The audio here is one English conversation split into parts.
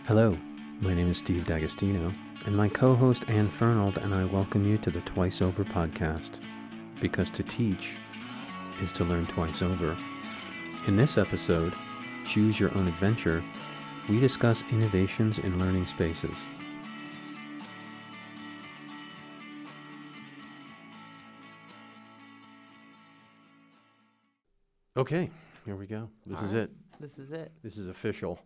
Hello, my name is Steve D'Agostino, and my co-host Ann Fernald and I welcome you to the Twice Over podcast, because to teach is to learn twice over. In this episode, Choose Your Own Adventure, we discuss innovations in learning spaces. Okay, here we go. This is it. This is it. This is official.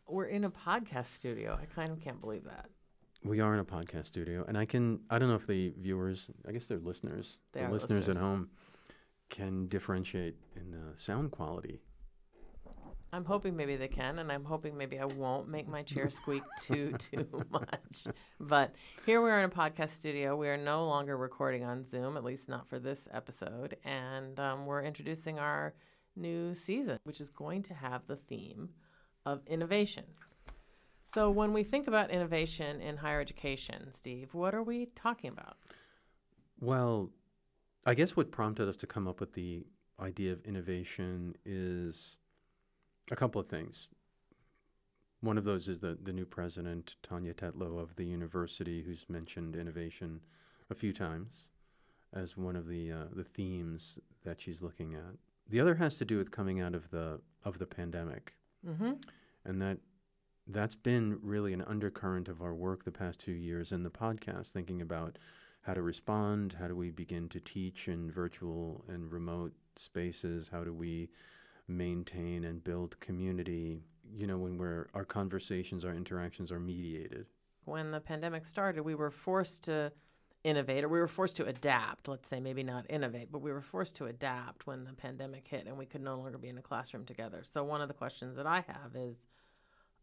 We're in a podcast studio. I kind of can't believe that. We are in a podcast studio, and I don't know if the viewers, I guess they're listeners, They the are listeners at listeners. home can differentiate in the sound quality. I'm hoping maybe they can, and I'm hoping maybe I won't make my chair squeak too much. But here we are in a podcast studio. We are no longer recording on Zoom, at least not for this episode. And we're introducing our new season, which is going to have the theme of innovation. So when we think about innovation in higher education, Steve, what are we talking about? Well, I guess what prompted us to come up with the idea of innovation is a couple of things. One of those is the new president, Tanya Tetlow of the university, who's mentioned innovation a few times as one of the themes that she's looking at. The other has to do with coming out of the pandemic. Mm-hmm. And that's been really an undercurrent of our work the past 2 years in the podcast, thinking about how to respond, how do we begin to teach in virtual and remote spaces, how do we maintain and build community, when our conversations, our interactions are mediated. When the pandemic started, we were forced to innovate, or we were forced to adapt. Let's say maybe not innovate, but we were forced to adapt when the pandemic hit and we could no longer be in a classroom together. So one of the questions that I have is,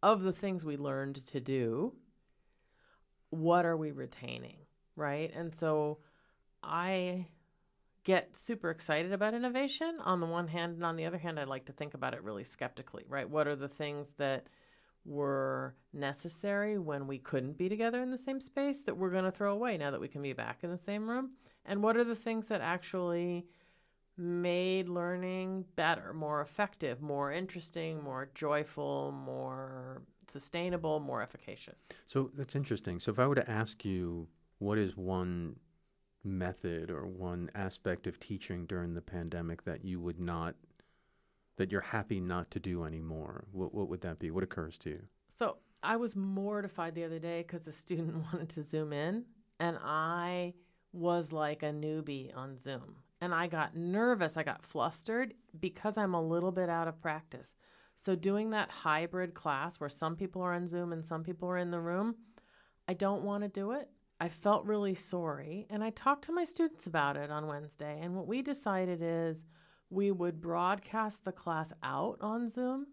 of the things we learned to do, what are we retaining, right? And so I get super excited about innovation on the one hand, and on the other hand, I like to think about it really skeptically, right? What are the things that were necessary when we couldn't be together in the same space that we're going to throw away now that we can be back in the same room? And what are the things that actually made learning better, more effective, more interesting, more joyful, more sustainable, more efficacious? So that's interesting. So if I were to ask you, what is one method or one aspect of teaching during the pandemic that you're happy not to do anymore, what would that be? What occurs to you? So I was mortified the other day because a student wanted to Zoom in, and I was like a newbie on Zoom. And I got nervous, I got flustered because I'm a little bit out of practice. So doing that hybrid class where some people are on Zoom and some people are in the room, I don't want to do it. I felt really sorry, and I talked to my students about it on Wednesday, and what we decided is we would broadcast the class out on Zoom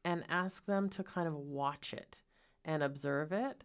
and ask them to kind of watch it and observe it,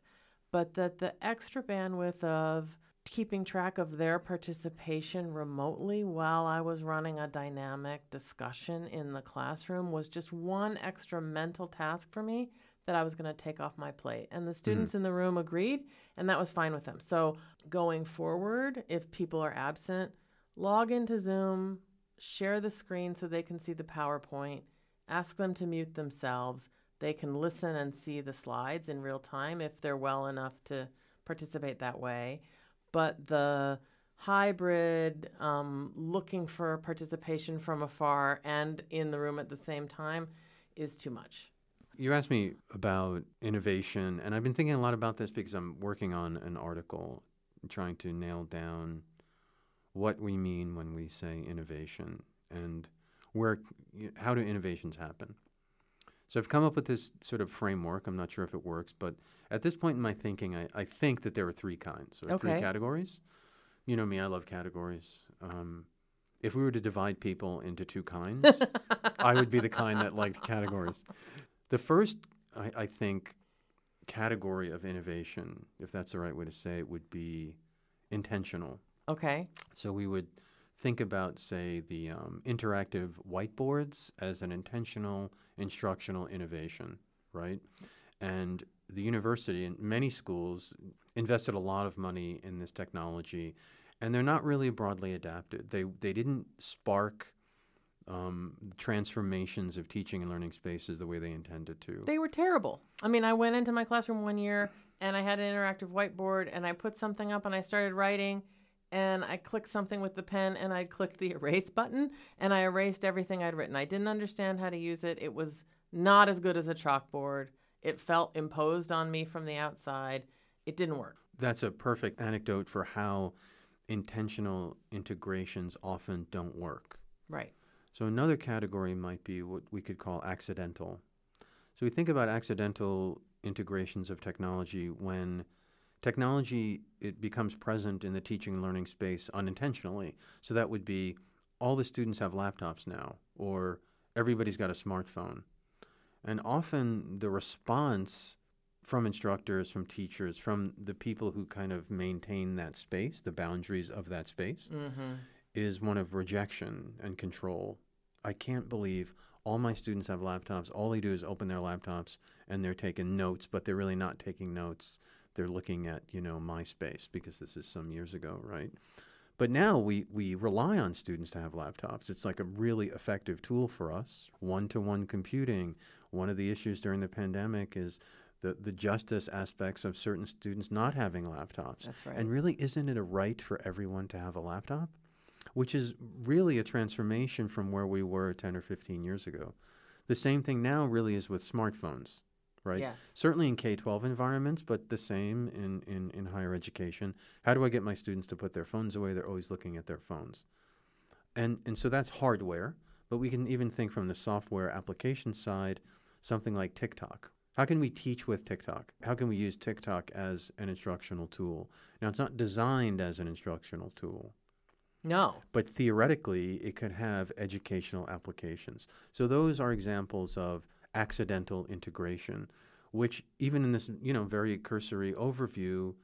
but that the extra bandwidth of keeping track of their participation remotely while I was running a dynamic discussion in the classroom was just one extra mental task for me that I was going to take off my plate. And the students in the room agreed, and that was fine with them. So going forward, if people are absent, log into Zoom, share the screen so they can see the PowerPoint, ask them to mute themselves. They can listen and see the slides in real time if they're well enough to participate that way. But the hybrid, looking for participation from afar and in the room at the same time is too much. You asked me about innovation, and I've been thinking a lot about this because I'm working on an article trying to nail down what we mean when we say innovation and how do innovations happen. So I've come up with this sort of framework. I'm not sure if it works, but at this point in my thinking, I think that there are three kinds or three categories. You know me, I love categories. If we were to divide people into two kinds, I would be the kind that liked categories. The first, I think, category of innovation, if that's the right way to say it, would be intentional. Okay. So we would think about, say, the interactive whiteboards as an intentional instructional innovation, right? And the university and many schools invested a lot of money in this technology, and they're not really broadly adapted. They didn't spark transformations of teaching and learning spaces the way they intended to. They were terrible. I mean, I went into my classroom one year and I had an interactive whiteboard and I put something up and I started writing and I clicked something with the pen and I clicked the erase button and I erased everything I'd written. I didn't understand how to use it. It was not as good as a chalkboard. It felt imposed on me from the outside. It didn't work. That's a perfect anecdote for how intentional integrations often don't work. Right. So another category might be what we could call accidental. So we think about accidental integrations of technology when technology, it becomes present in the teaching and learning space unintentionally. So that would be all the students have laptops now, or everybody's got a smartphone. And often the response from instructors, from teachers, from the people who kind of maintain that space, the boundaries of that space, is one of rejection and control. I can't believe all my students have laptops. All they do is open their laptops and they're taking notes, but they're really not taking notes. They're looking at, MySpace, because this is some years ago, right? But now we rely on students to have laptops. It's like a really effective tool for us. One-to-one computing. One of the issues during the pandemic is the justice aspects of certain students not having laptops. That's right. And really, isn't it a right for everyone to have a laptop? Which is really a transformation from where we were 10 or 15 years ago. The same thing now really is with smartphones, right? Yes. Certainly in K-12 environments, but the same in higher education. How do I get my students to put their phones away? They're always looking at their phones. And so that's hardware, but we can even think from the software application side, something like TikTok. How can we teach with TikTok? How can we use TikTok as an instructional tool? Now, it's not designed as an instructional tool. No. But theoretically, it could have educational applications. So those are examples of accidental integration, which even in this, very cursory overview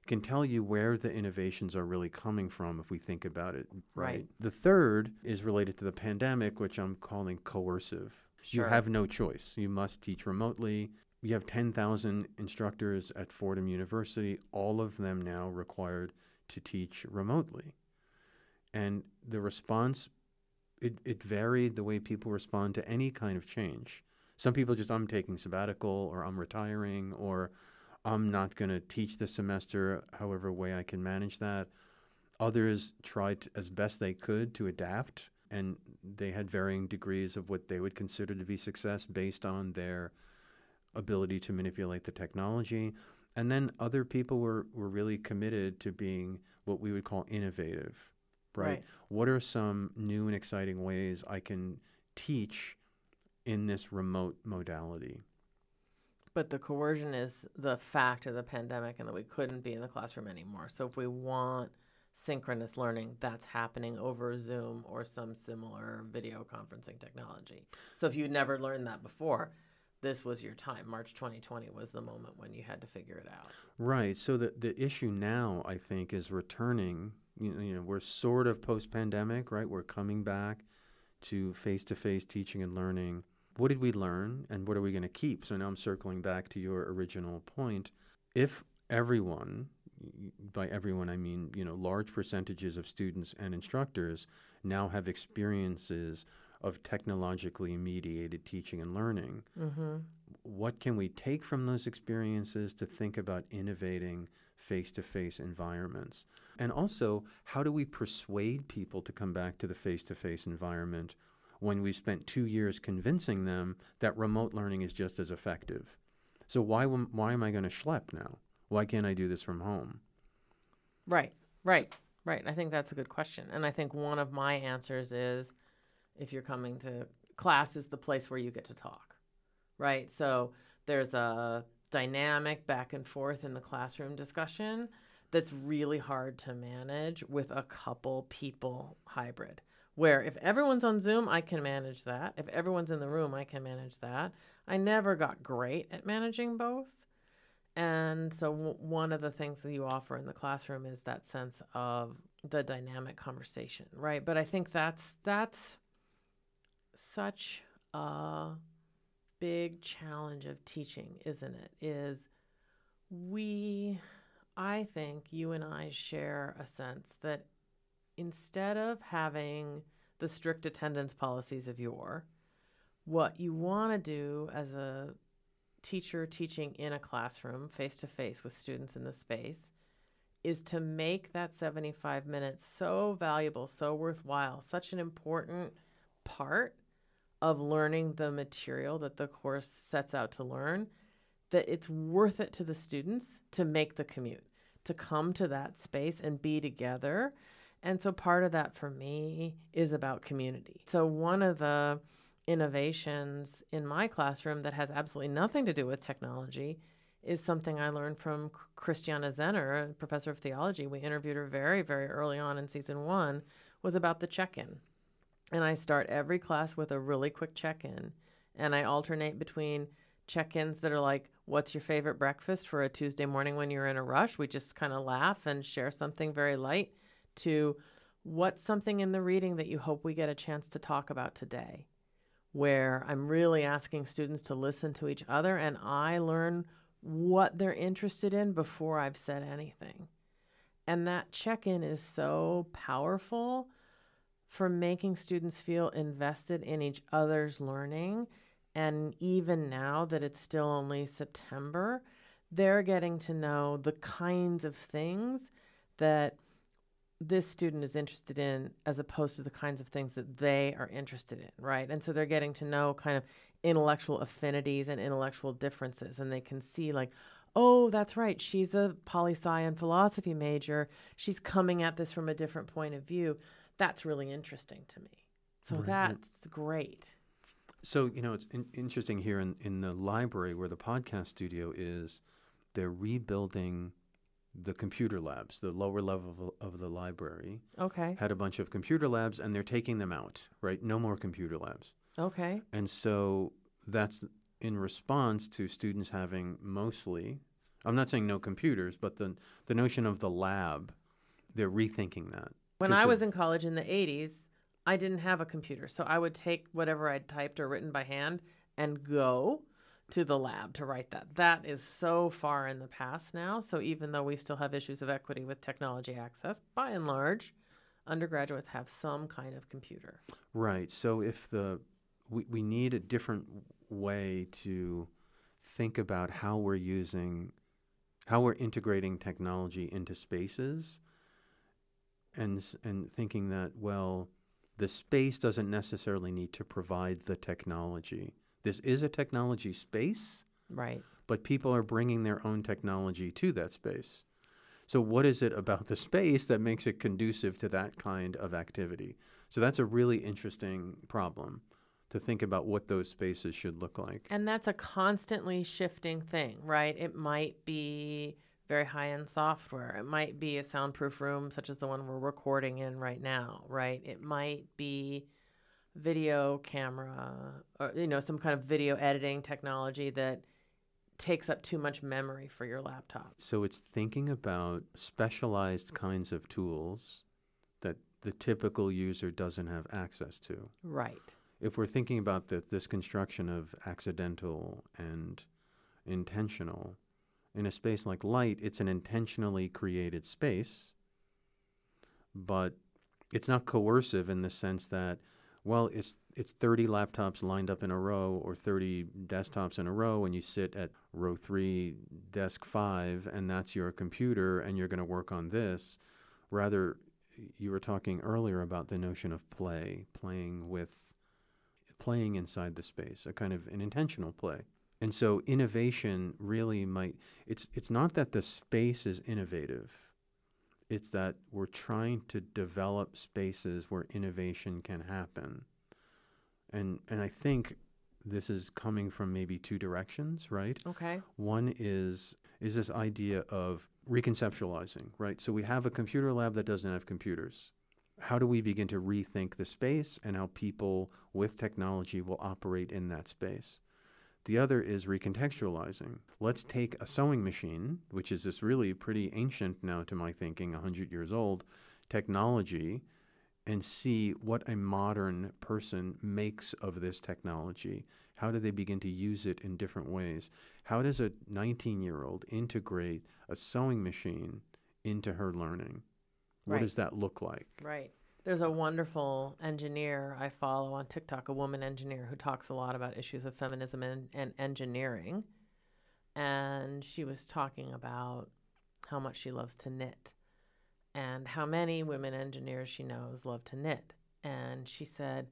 can tell you where the innovations are really coming from if we think about it, right? The third is related to the pandemic, which I'm calling coercive. Sure. You have no choice. You must teach remotely. You have 10,000 instructors at Fordham University, all of them now required to teach remotely. And the response, it varied the way people respond to any kind of change. Some people just, I'm taking sabbatical, or I'm retiring, or I'm not going to teach this semester, however way I can manage that. Others tried as best they could to adapt, and they had varying degrees of what they would consider to be success based on their ability to manipulate the technology. And then other people were really committed to being what we would call innovative. Right? What are some new and exciting ways I can teach in this remote modality? But the coercion is the fact of the pandemic and that we couldn't be in the classroom anymore. So if we want synchronous learning, that's happening over Zoom or some similar video conferencing technology. So if you never learned that before, this was your time. March 2020 was the moment when you had to figure it out. Right. So the issue now, I think, is returning. We're sort of post-pandemic, right? We're coming back to face-to-face teaching and learning. What did we learn, and what are we going to keep? So now I'm circling back to your original point. If everyone, by everyone I mean, large percentages of students and instructors now have experiences of technologically mediated teaching and learning, what can we take from those experiences to think about innovating face-to-face environments? And also, how do we persuade people to come back to the face-to-face environment when we spent 2 years convincing them that remote learning is just as effective? So why am I going to schlep now? Why can't I do this from home? Right. I think that's a good question. And I think one of my answers is, if you're coming to class, is the place where you get to talk, right? So there's a dynamic back and forth in the classroom discussion that's really hard to manage with a couple people hybrid, where if everyone's on Zoom, I can manage that. If everyone's in the room, I can manage that. I never got great at managing both. And so one of the things that you offer in the classroom is that sense of the dynamic conversation, right? But I think that's such a big challenge of teaching, isn't it? I think you and I share a sense that instead of having the strict attendance policies of yore. What you want to do as a teacher teaching in a classroom face to face with students in the space is to make that 75 minutes so valuable, so worthwhile, such an important part of learning the material that the course sets out to learn, that it's worth it to the students to make the commute, to come to that space and be together. And so part of that for me is about community. So one of the innovations in my classroom that has absolutely nothing to do with technology is something I learned from Christiana Zenner, a professor of theology. We interviewed her very, very early on in season 1, was about the check-in. And I start every class with a really quick check-in. And I alternate between check-ins that are like, what's your favorite breakfast for a Tuesday morning when you're in a rush? We just kind of laugh and share something very light, to what's something in the reading that you hope we get a chance to talk about today, where I'm really asking students to listen to each other and I learn what they're interested in before I've said anything. And that check-in is so powerful for making students feel invested in each other's learning. And even now that it's still only September, they're getting to know the kinds of things that this student is interested in as opposed to the kinds of things that they are interested in, right? And so they're getting to know kind of intellectual affinities and intellectual differences. And they can see like, oh, that's right, she's a poli-sci and philosophy major. She's coming at this from a different point of view. That's really interesting to me. So Right. that's great. So, it's interesting here in the library where the podcast studio is, they're rebuilding the computer labs. The lower level of the library Okay. had a bunch of computer labs, and they're taking them out, right? No more computer labs. Okay. And so that's in response to students having mostly, I'm not saying no computers, but the notion of the lab, they're rethinking that. When 'Cause I it- was in college in the 80s, I didn't have a computer. So I would take whatever I'd typed or written by hand and go to the lab to write that. That is so far in the past now. So even though we still have issues of equity with technology access, by and large, undergraduates have some kind of computer. Right. So if we need a different way to think about how we're integrating technology into spaces, and thinking that, well, the space doesn't necessarily need to provide the technology. This is a technology space, Right. but people are bringing their own technology to that space. So what is it about the space that makes it conducive to that kind of activity? So that's a really interesting problem, to think about what those spaces should look like. And that's a constantly shifting thing, right? It might be very high-end software. It might be a soundproof room such as the one we're recording in right now, right? It might be video camera or some kind of video editing technology that takes up too much memory for your laptop. So it's thinking about specialized kinds of tools that the typical user doesn't have access to. Right. If we're thinking about this construction of accidental and intentional, in a space like Light, it's an intentionally created space, but it's not coercive in the sense that, well, it's 30 laptops lined up in a row or 30 desktops in a row, and you sit at row 3, desk 5, and that's your computer, and you're going to work on this. Rather, you were talking earlier about the notion of playing inside the space, a kind of an intentional play. And so innovation really it's not that the space is innovative. It's that we're trying to develop spaces where innovation can happen. And I think this is coming from maybe two directions, right? Okay. One is this idea of reconceptualizing, right? So we have a computer lab that doesn't have computers. How do we begin to rethink the space and how people with technology will operate in that space? The other is recontextualizing. Let's take a sewing machine, which is this really pretty ancient now to my thinking, 100 years old, technology, and see what a modern person makes of this technology. How do they begin to use it in different ways? How does a 19-year-old integrate a sewing machine into her learning? What Right. does that look like? Right. There's a wonderful engineer I follow on TikTok, a woman engineer who talks a lot about issues of feminism and engineering. And she was talking about how much she loves to knit and how many women engineers she knows love to knit. And she said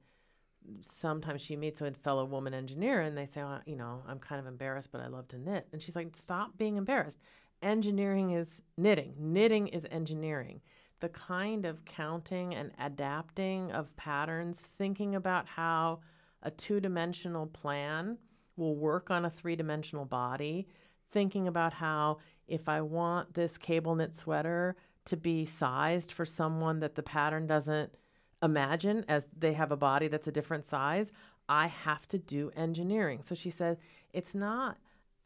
sometimes she meets a fellow woman engineer and they say, oh, I'm kind of embarrassed, but I love to knit. And she's like, stop being embarrassed. Engineering is knitting, knitting is engineering. The kind of counting and adapting of patterns, thinking about how a two-dimensional plan will work on a three-dimensional body, thinking about how if I want this cable knit sweater to be sized for someone that the pattern doesn't imagine as they have a body that's a different size, I have to do engineering. So she said, it's not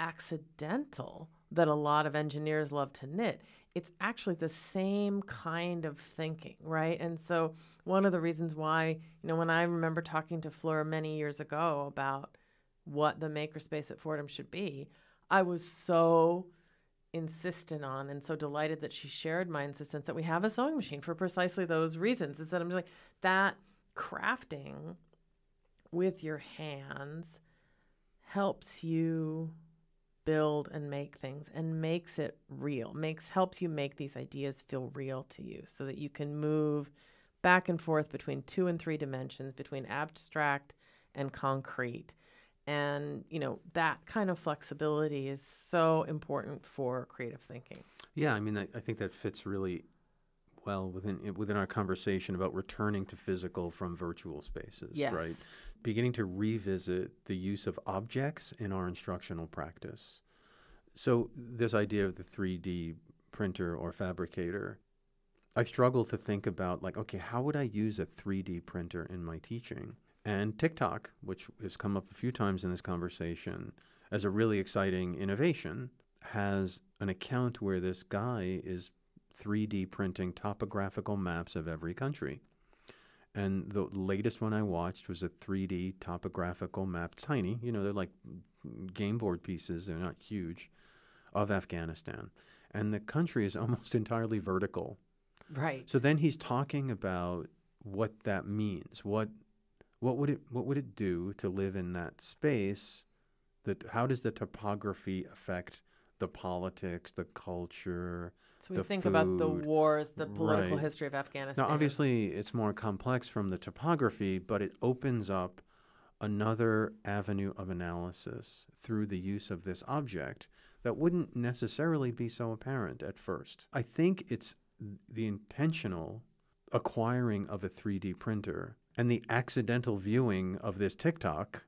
accidental that a lot of engineers love to knit. It's actually the same kind of thinking, right? And so one of the reasons why, when I remember talking to Fleur many years ago about what the makerspace at Fordham should be, I was so insistent on and so delighted that she shared my insistence that we have a sewing machine for precisely those reasons. Is that I'm just like, that crafting with your hands helps you build and make things and makes it real, helps you make these ideas feel real to you so that you can move back and forth between 2 and 3 dimensions, between abstract and concrete. And, that kind of flexibility is so important for creative thinking. Yeah, I mean, I think that fits really well within our conversation about returning to physical from virtual spaces, Yes. right? Beginning to revisit the use of objects in our instructional practice. So this idea of the 3D printer or fabricator, I've struggled to think about okay, how would I use a 3D printer in my teaching? And TikTok, which has come up a few times in this conversation as a really exciting innovation, has an account where this guy is 3D printing topographical maps of every country. And the latest one I watched was a 3D topographical map, tiny, they're like game board pieces, they're not huge, of Afghanistan. And the country is almost entirely vertical. Right. So then he's talking about what that means. What would it do to live in that space? How does the topography affect the politics, the culture? So we think about the wars, the political Right. history of Afghanistan. Now, obviously, it's more complex from the topography, but it opens up another avenue of analysis through the use of this object that wouldn't necessarily be so apparent at first. I think it's the intentional acquiring of a 3D printer and the accidental viewing of this TikTok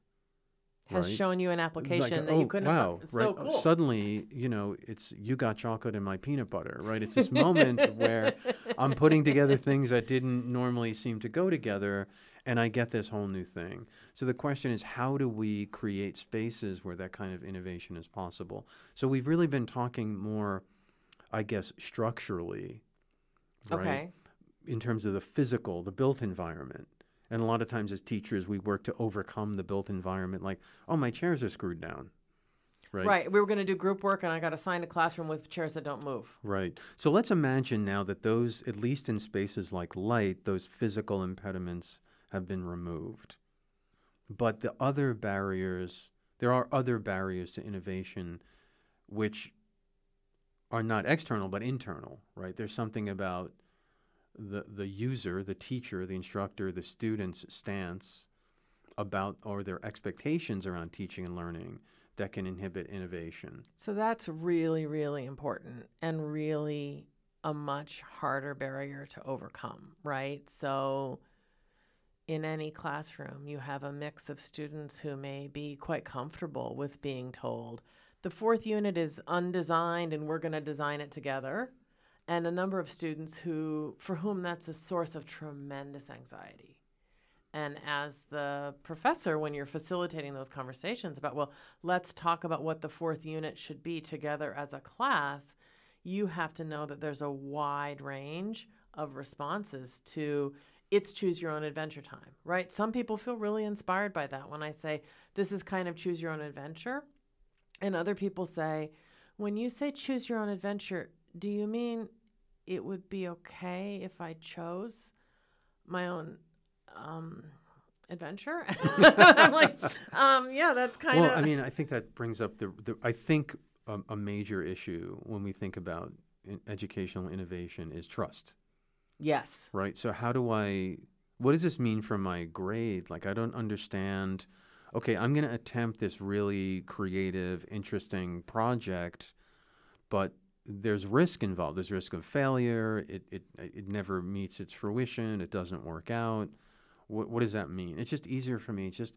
has right? shown you an application that you couldn't wow, have. It's right? so cool. Suddenly, it's you got chocolate in my peanut butter, right? It's this moment where I'm putting together things that didn't normally seem to go together, and I get this whole new thing. So the question is, how do we create spaces where that kind of innovation is possible? So we've really been talking more, I guess, structurally, right? Okay. In terms of the physical, the built environment. And a lot of times as teachers, we work to overcome the built environment, like, oh, my chairs are screwed down, right? Right. We were going to do group work, and I got assigned a classroom with chairs that don't move. Right. So let's imagine now that those, at least in spaces like light, those physical impediments have been removed. But there are other barriers to innovation which are not external but internal, right? There's something about the user, the teacher, the instructor, the student's stance about or their expectations around teaching and learning that can inhibit innovation. So that's really, really important and really a much harder barrier to overcome, right? So in any classroom, you have a mix of students who may be quite comfortable with being told, the 4th unit is undesigned and we're going to design it together. And a number of students for whom that's a source of tremendous anxiety. And as the professor, when you're facilitating those conversations about, well, let's talk about what the 4th unit should be together as a class, you have to know that there's a wide range of responses to it's choose your own adventure time, right? Some people feel really inspired by that when I say this is kind of choose your own adventure. And other people say, when you say choose your own adventure, do you mean it would be okay if I chose my own adventure. I'm like, yeah, that's kind of. Well, I mean, I think that brings up I think a major issue when we think about educational innovation is trust, Yes. right? So what does this mean for my grade? Like, I don't understand. Okay, I'm going to attempt this really creative, interesting project, but there's risk involved. There's risk of failure. It never meets its fruition. It doesn't work out. What does that mean? It's just easier for me. It's just,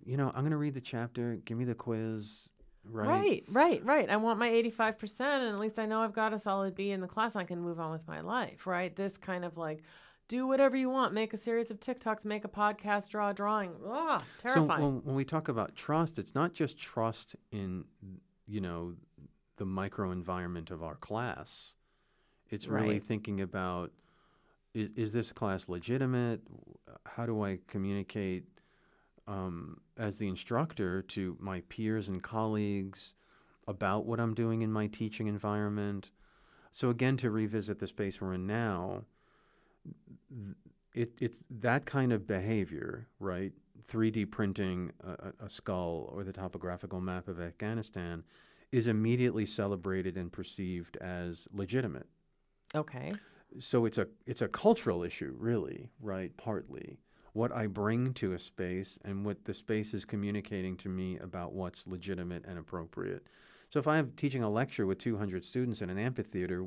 I'm going to read the chapter. Give me the quiz, right? Right. I want my 85%, and at least I know I've got a solid B in the class and I can move on with my life, right? This kind of like, do whatever you want, make a series of TikToks, make a podcast, draw a drawing. Terrifying. So when we talk about trust, it's not just trust in, the microenvironment of our class. It's really Right. thinking about, is this class legitimate? How do I communicate as the instructor to my peers and colleagues about what I'm doing in my teaching environment? So again, to revisit the space we're in now, it's that kind of behavior, right? 3D printing a skull or the topographical map of Afghanistan is immediately celebrated and perceived as legitimate. Okay. So it's a cultural issue, really, right? Partly what I bring to a space and what the space is communicating to me about what's legitimate and appropriate. So if I'm teaching a lecture with 200 students in an amphitheater,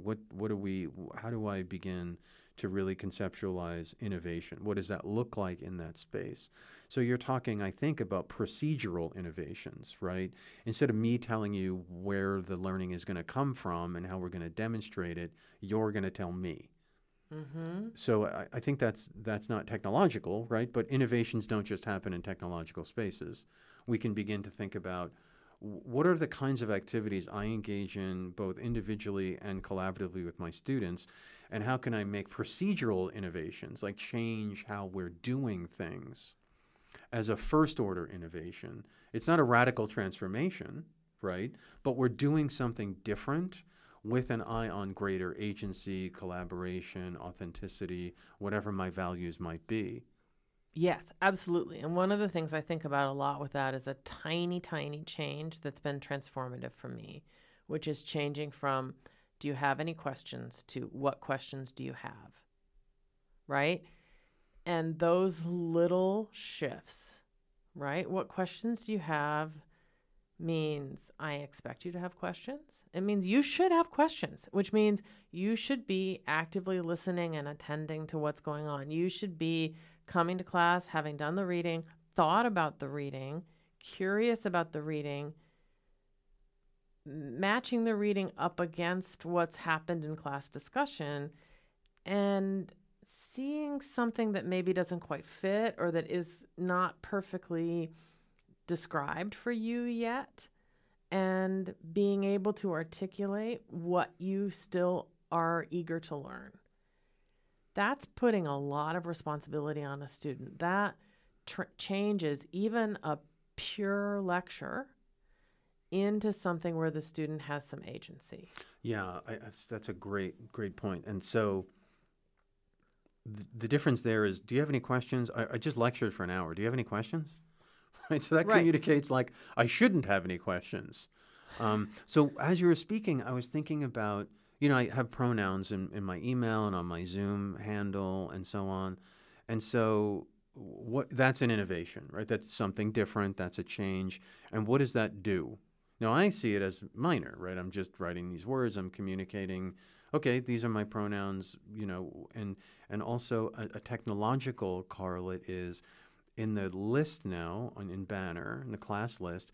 how do I begin to really conceptualize innovation? What does that look like in that space? So you're talking, I think, about procedural innovations, right? Instead of me telling you where the learning is going to come from and how we're going to demonstrate it, you're going to tell me. Mm-hmm. So I think that's not technological, right? But innovations don't just happen in technological spaces. We can begin to think about what are the kinds of activities I engage in both individually and collaboratively with my students, and how can I make procedural innovations, like change how we're doing things, as a first order innovation. It's not a radical transformation, right? But we're doing something different with an eye on greater agency, collaboration, authenticity, whatever my values might be. Yes, absolutely. And one of the things I think about a lot with that is a tiny, tiny change that's been transformative for me, which is changing from, do you have any questions, to what questions do you have? Right? And those little shifts, right? What questions do you have means I expect you to have questions. It means you should have questions, which means you should be actively listening and attending to what's going on. You should be coming to class, having done the reading, thought about the reading, curious about the reading, matching the reading up against what's happened in class discussion, and seeing something that maybe doesn't quite fit or that is not perfectly described for you yet, and being able to articulate what you still are eager to learn. That's putting a lot of responsibility on a student. That changes even a pure lecture into something where the student has some agency. Yeah, that's a great point. And so the difference there is, do you have any questions? I just lectured for an hour. Do you have any questions? Right, so that communicates like I shouldn't have any questions. So as you were speaking, I was thinking about, I have pronouns in my email and on my Zoom handle and so on. And so that's an innovation, right? That's something different. That's a change. And what does that do? Now, I see it as minor, right? I'm just writing these words. I'm communicating, okay, these are my pronouns, and also a technological correlate is in the list now in Banner, in the class list,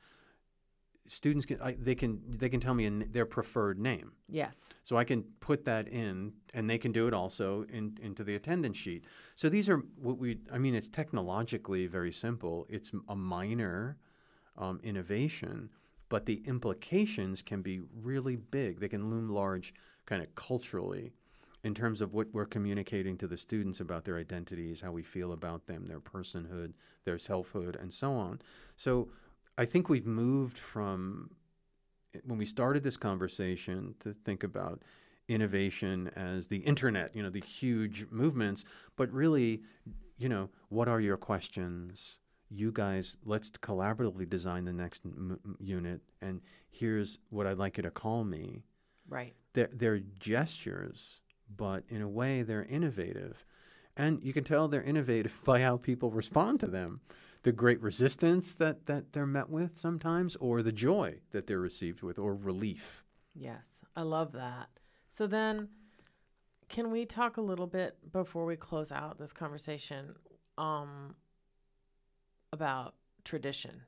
students can tell me their preferred name. Yes. So I can put that in, and they can do it also into the attendance sheet. So these are it's technologically very simple. It's a minor innovation, but the implications can be really big. They can loom large kind of culturally in terms of what we're communicating to the students about their identities, how we feel about them, their personhood, their selfhood, and so on. So I think we've moved from when we started this conversation to think about innovation as the internet, the huge movements, but really, what are your questions? You guys, let's collaboratively design the next unit, and here's what I'd like you to call me. Right. They're gestures, but in a way they're innovative. And you can tell they're innovative by how people respond to them. The great resistance that they're met with sometimes, or the joy that they're received with, or relief. Yes, I love that. So then, can we talk a little bit before we close out this conversation about tradition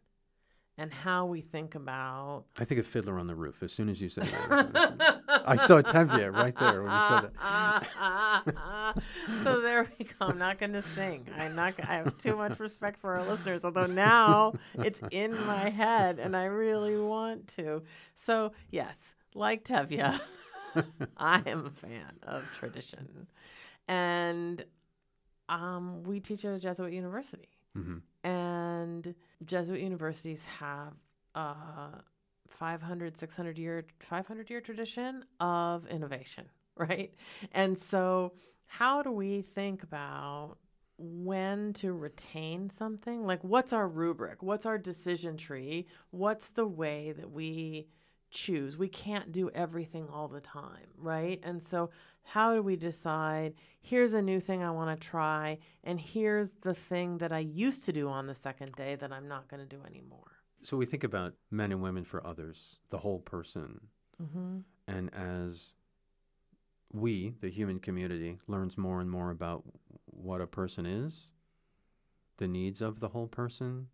and how we think about... I think of Fiddler on the Roof as soon as you said that. I saw Tevye right there when you said that. So there we go. I'm not going to sing. I have too much respect for our listeners, although now it's in my head and I really want to. So yes, like Tevye, I am a fan of tradition. And we teach at a Jesuit university. Mm-hmm. And Jesuit universities have 500-year tradition of innovation, right? And so how do we think about when to retain something? Like, what's our rubric? What's our decision tree? What's the way that we choose? We can't do everything all the time, right? And so how do we decide, here's a new thing I want to try, and here's the thing that I used to do on the second day that I'm not going to do anymore? So we think about men and women for others, the whole person. Mm-hmm. And as we, the human community, learns more and more about what a person is, the needs of the whole person,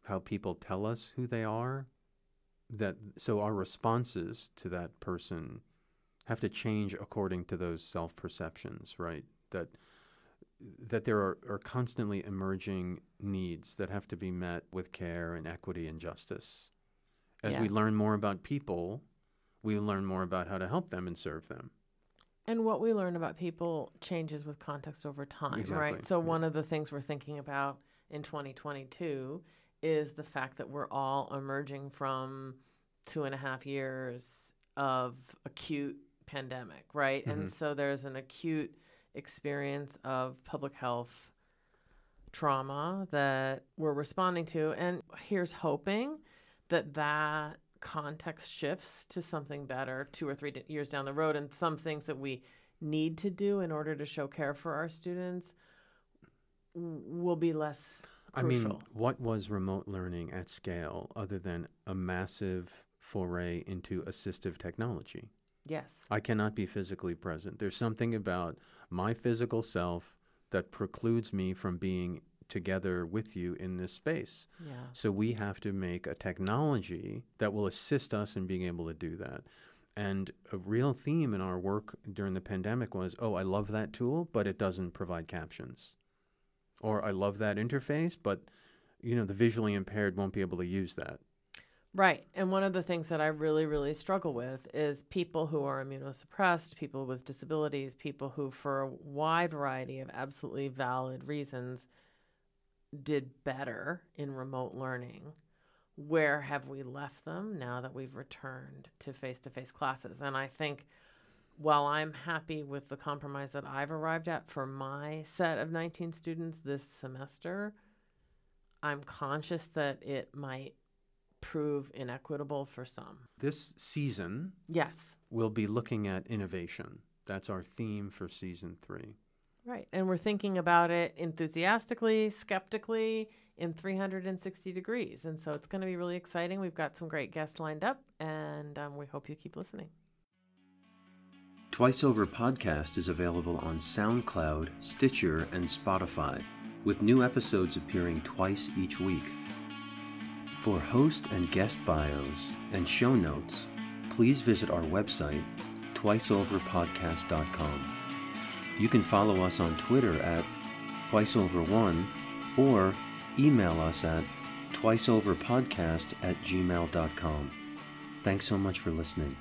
how people tell us who they are, so our responses to that person have to change according to those self-perceptions, right? That there are constantly emerging needs that have to be met with care and equity and justice. As we learn more about people, we learn more about how to help them and serve them. And what we learn about people changes with context over time, exactly. Right? So one of the things we're thinking about in 2022 is the fact that we're all emerging from 2.5 years of acute pandemic, right? Mm-hmm. And so there's an acute experience of public health trauma that we're responding to. And here's hoping that context shifts to something better 2 or 3 years down the road, and some things that we need to do in order to show care for our students will be less crucial. I mean, what was remote learning at scale other than a massive foray into assistive technology? Yes. I cannot be physically present. There's something about my physical self that precludes me from being together with you in this space. Yeah. So we have to make a technology that will assist us in being able to do that. And a real theme in our work during the pandemic was, I love that tool, but it doesn't provide captions. Or I love that interface, but the visually impaired won't be able to use that. Right. And one of the things that I really, really struggle with is people who are immunosuppressed, people with disabilities, people who, for a wide variety of absolutely valid reasons, did better in remote learning. Where have we left them now that we've returned to face-to-face classes? And I think while I'm happy with the compromise that I've arrived at for my set of 19 students this semester, I'm conscious that it might prove inequitable for some. This season, yes, we'll be looking at innovation. That's our theme for season 3. Right. And we're thinking about it enthusiastically, skeptically, in 360 degrees. And so it's going to be really exciting. We've got some great guests lined up, and we hope you keep listening. Twice Over Podcast is available on SoundCloud, Stitcher, and Spotify, with new episodes appearing twice each week. For host and guest bios and show notes, please visit our website, twiceoverpodcast.com. You can follow us on Twitter at twiceover1 or email us at twiceoverpodcast@gmail.com. Thanks so much for listening.